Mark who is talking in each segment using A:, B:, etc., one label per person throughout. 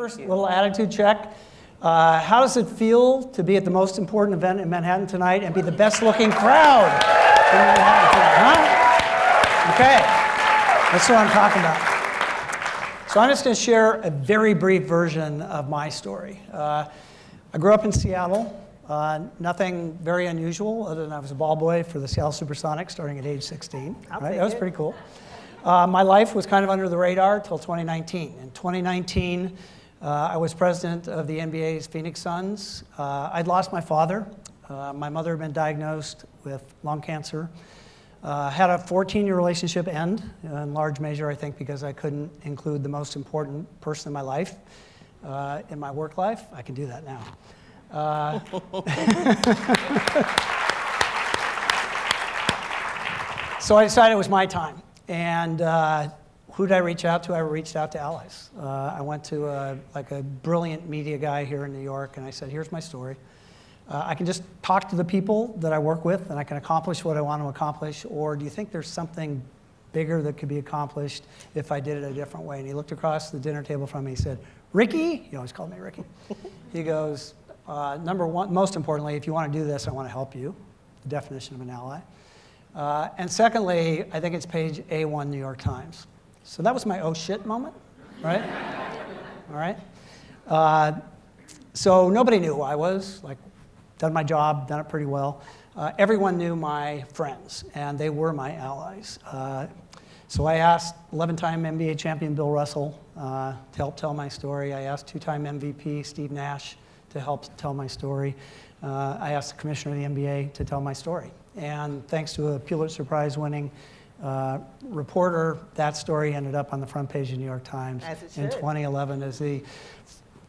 A: First, little attitude check. How does it feel to be at the most important event in Manhattan tonight and be the best looking crowd in Manhattan tonight, huh? Okay, that's what I'm talking about. So I'm just going to share a very brief version of my story. I grew up in Seattle. Nothing very unusual other than I was a ball boy for the Seattle Supersonics starting at age 16. Right? That was pretty cool. My life was kind of under the radar till 2019. In 2019, I was president of the NBA's Phoenix Suns. I'd lost my father. My mother had been diagnosed with lung cancer. Had a 14-year relationship end, in large measure, I think, because I couldn't include the most important person in my life in my work life. I can do that now. So I decided it was my time. And who did I reach out to? I reached out to allies. I went to a brilliant media guy here in New York, and I said, here's my story. I can just talk to the people that I work with, and I can accomplish what I want to accomplish, or do you think there's something bigger that could be accomplished if I did it a different way? And he looked across the dinner table from me, he said, Ricky, he always called me Ricky. He goes, number one, most importantly, if you want to do this, I want to help you, the definition of an ally. And secondly, I think it's page A1 New York Times. So that was my oh shit moment, right? All right. So nobody knew who I was, done my job, done it pretty well. Everyone knew my friends, and they were my allies. So I asked 11-time NBA champion Bill Russell to help tell my story. I asked 2-time MVP Steve Nash to help tell my story. I asked the commissioner of the NBA to tell my story. And thanks to a Pulitzer Prize winning reporter, that story ended up on the front page of the New York Times in 2011 as the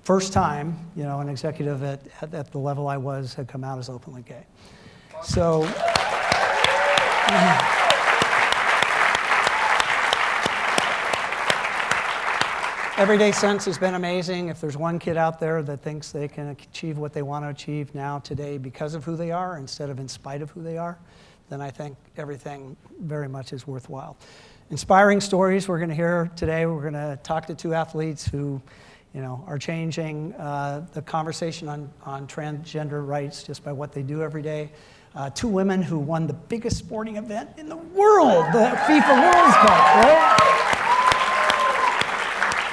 A: first time, an executive at the level I was had come out as openly gay. So, Everyday Sense has been amazing. If there's one kid out there that thinks they can achieve what they want to achieve now, today, because of who they are, instead of in spite of who they are, then I think everything very much is worthwhile. Inspiring stories we're going to hear today. We're going to talk to 2 athletes who are changing the conversation on transgender rights just by what they do every day. 2 women who won the biggest sporting event in the world, the FIFA World Cup, right?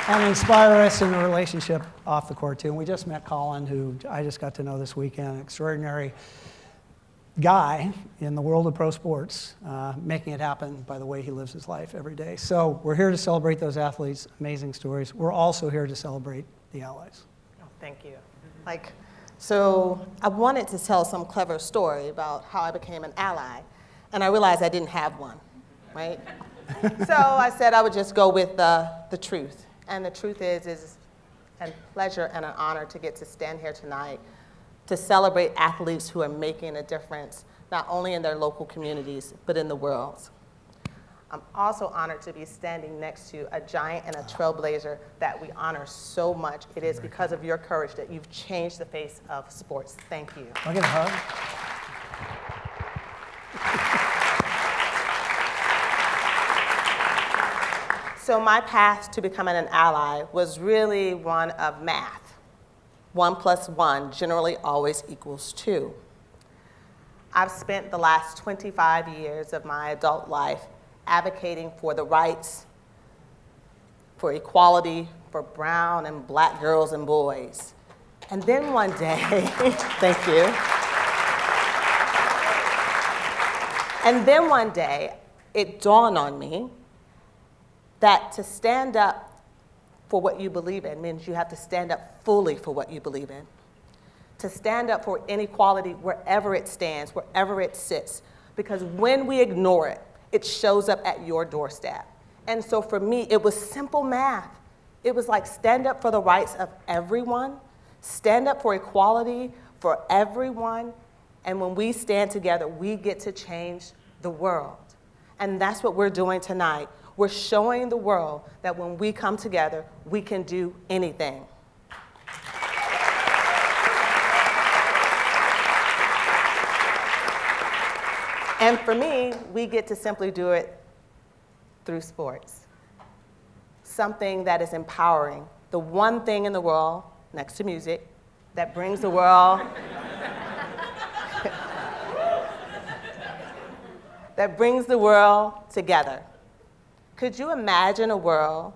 A: And inspire us in the relationship off the court, too. And we just met Colin, who I just got to know this weekend, an extraordinary guy in the world of pro sports, making it happen by the way he lives his life every day. So we're here to celebrate those athletes, amazing stories. We're also here to celebrate the allies.
B: Oh, thank you. So I wanted to tell some clever story about how I became an ally, and I realized I didn't have one, right? So I said I would just go with the truth. And the truth is a pleasure and an honor to get to stand here tonight to celebrate athletes who are making a difference, not only in their local communities, but in the world. I'm also honored to be standing next to a giant and a trailblazer that we honor so much. It is because of your courage that you've changed the face of sports. Thank you.
A: I'll get a hug.
B: So my path to becoming an ally was really one of math. 1 + 1 generally always equals 2. I've spent the last 25 years of my adult life advocating for the rights, for equality, for brown and black girls and boys. And then one day, thank you. And then one day, it dawned on me that to stand up for what you believe in means you have to stand up fully for what you believe in. To stand up for inequality wherever it stands, wherever it sits. Because when we ignore it, it shows up at your doorstep. And so for me, it was simple math. It was like stand up for the rights of everyone, stand up for equality for everyone, and when we stand together, we get to change the world. And that's what we're doing tonight. We're showing the world that when we come together, we can do anything. And for me, we get to simply do it through sports. Something that is empowering, the one thing in the world, next to music, that brings the world that brings the world together. Could you imagine a world,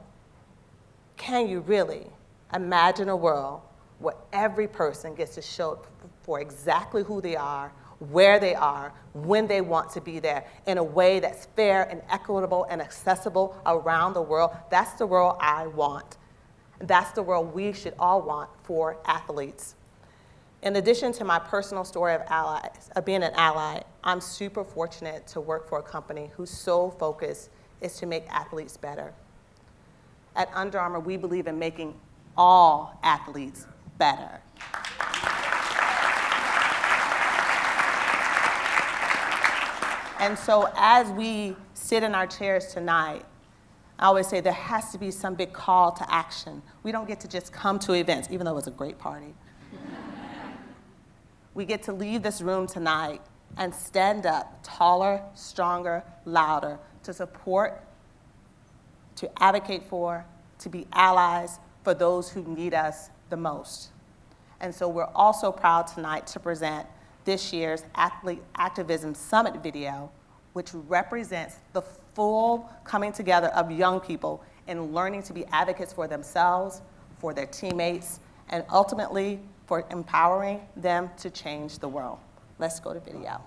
B: can you really imagine a world where every person gets to show for exactly who they are, where they are, when they want to be there, in a way that's fair and equitable and accessible around the world? That's the world I want. That's the world we should all want for athletes. In addition to my personal story of being an ally, I'm super fortunate to work for a company whose sole focus is to make athletes better. At Under Armour, we believe in making all athletes better. And so as we sit in our chairs tonight, I always say there has to be some big call to action. We don't get to just come to events, even though it was a great party. We get to leave this room tonight and stand up taller, stronger, louder to support, to advocate for, to be allies for those who need us the most. And so we're also proud tonight to present this year's Athlete Activism Summit video, which represents the full coming together of young people in learning to be advocates for themselves, for their teammates, and ultimately for empowering them to change the world. Let's go to video.